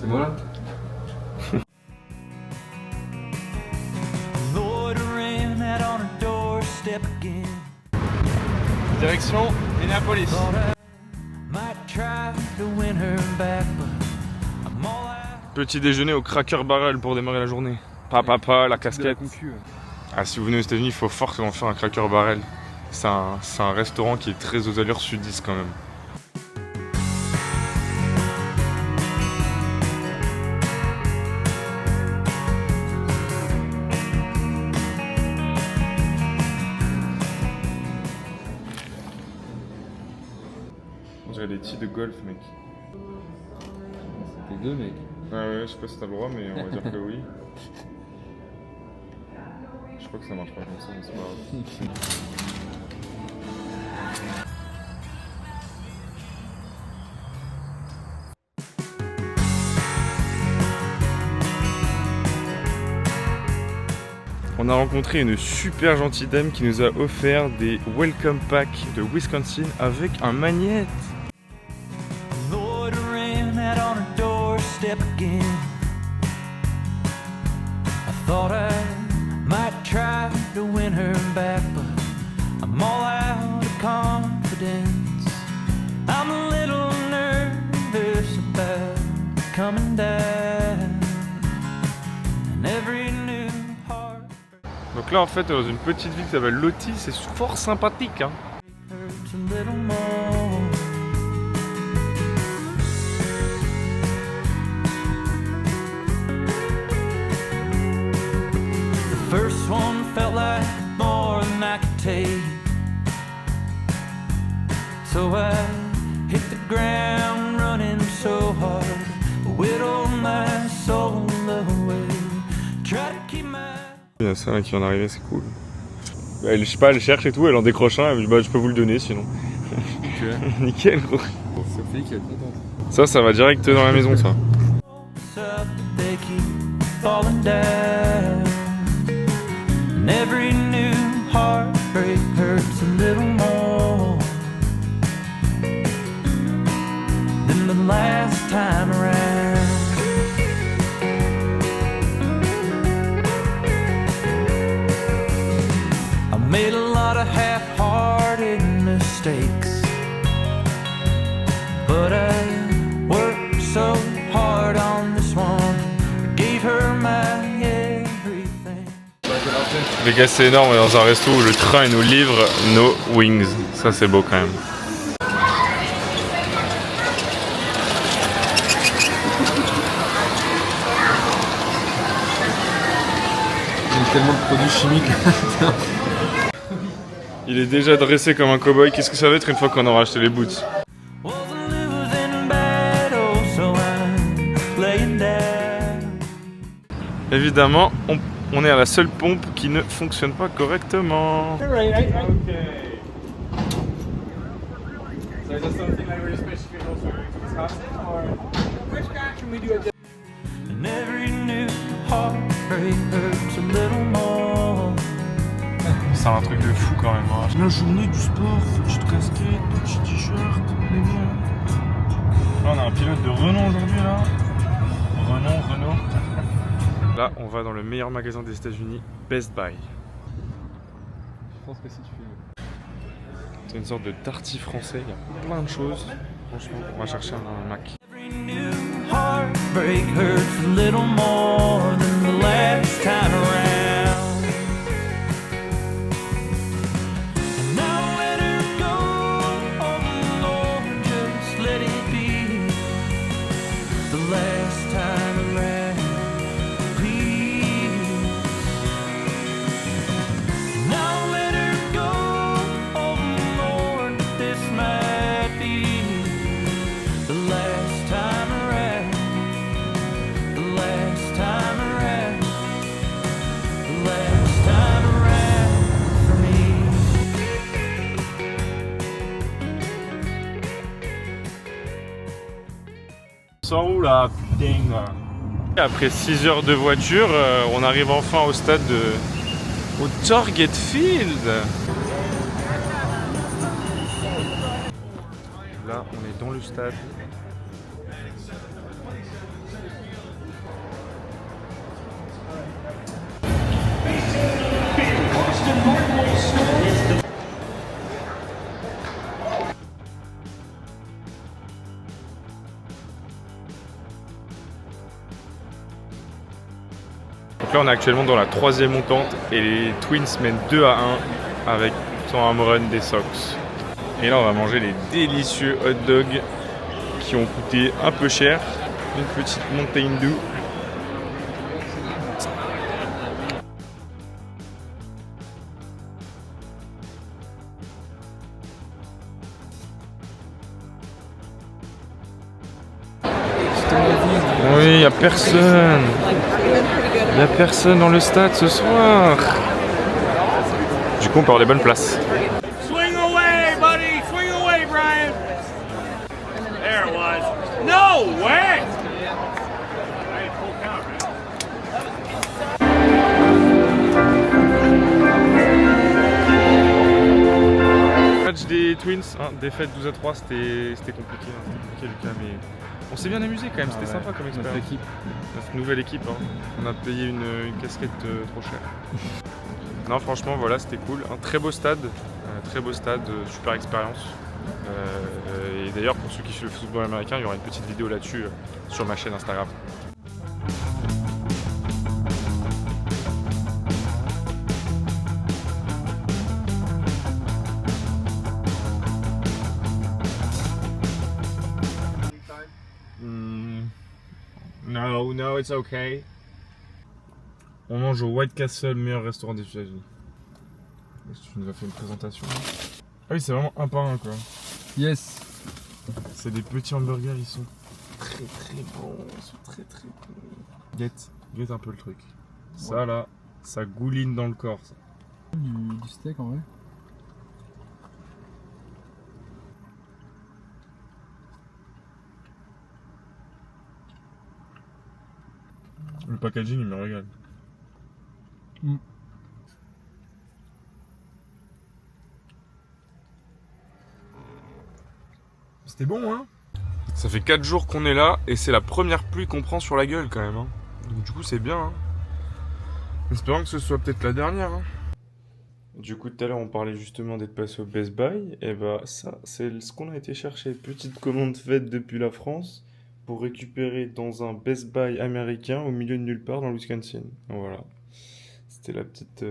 C'est moi là. Direction Minneapolis. Petit déjeuner au Cracker Barrel pour démarrer la journée. Papa, la casquette. Ah, si vous venez aux États-Unis, il faut forcément faire un Cracker Barrel. C'est un restaurant qui est très aux allures sudistes quand même. On dirait des tees de golf, mec. C'était deux mecs. Ouais, je sais pas si t'as le droit, mais on va dire que oui. Je crois que ça marche pas comme ça, mais c'est pas grave. On a rencontré une super gentille dame qui nous a offert des welcome packs de Wisconsin avec un magnète. Donc là en fait dans une petite ville qui s'appelle Lottie, c'est fort sympathique hein. First one felt like more than I could take, so I hit the ground running so hard, whittled my soul away, try to keep my... Il y a ça là qui vient d'arriver, c'est cool. Elle, je sais pas, elle cherche et tout, elle en décroche un, elle me dit bah je peux vous le donner sinon. Okay. Nickel gros. Sophie qui est contente. Ça va direct dans la maison ça. And every new heartbreak hurts a little more than the last time around. I made a lot of half-hearted mistakes, but I worked so hard on this one. I gave her my Les gars c'est énorme, on est dans un resto où le train nous livre nos wings. Ça c'est beau quand même. Il y a tellement de produits chimiques. Il est déjà dressé comme un cow-boy. Qu'est-ce que ça va être une fois qu'on aura acheté les boots? Évidemment, on est à la seule pompe qui ne fonctionne pas correctement. C'est un truc de fou quand même. Hein. La journée du sport, petite casquette, petit t-shirt, les miens. Là on a un pilote de Renault aujourd'hui là. Renault. Là on va dans le meilleur magasin des États-Unis, Best Buy. Je pense que si tu fais. C'est une sorte de tartif français, il y a plein de choses. Franchement, on va chercher un Mac. Où là, putain. Après 6 heures de voiture, on arrive enfin au stade au Target Field. Là, on est dans le stade. Donc là on est actuellement dans la 3e montante et les Twins mènent 2-1 avec son home run des Sox. Et là on va manger les délicieux hot dogs qui ont coûté un peu cher. Une petite Mountain Dew. Oui, y a personne. Y a personne dans le stade ce soir. Du coup, on peut avoir les bonnes places. Swing away, buddy! Swing away, Brian! There it was. No way! Match des Twins, hein, défaite 12-3, c'était compliqué, Lucas, mais on s'est bien amusé quand même, c'était sympa comme expérience. Notre équipe. Notre nouvelle équipe, hein. On a payé une casquette trop chère. Non, franchement, voilà, c'était cool. Un très beau stade, super expérience. Et d'ailleurs, pour ceux qui suivent le football américain, il y aura une petite vidéo là-dessus sur ma chaîne Instagram. No, it's okay. On mange au White Castle, meilleur restaurant des États-Unis. Tu nous as fait une présentation. Ah oui, c'est vraiment un par un quoi. Yes. C'est des petits hamburgers, ils sont très bons. Ils sont très bons. Guette un peu le truc. Ça là, ça gouline dans le corps. Ça. Du steak en vrai. Le packaging il me régale. C'était bon hein. Ça fait 4 jours qu'on est là et c'est la première pluie qu'on prend sur la gueule quand même hein. Donc du coup c'est bien hein. Espérons que ce soit peut-être la dernière hein. Du coup tout à l'heure on parlait justement d'être passé au Best Buy. Et bah ça c'est ce qu'on a été chercher. Petite commande faite depuis la France pour récupérer dans un Best Buy américain au milieu de nulle part dans le Wisconsin. Voilà. C'était la petite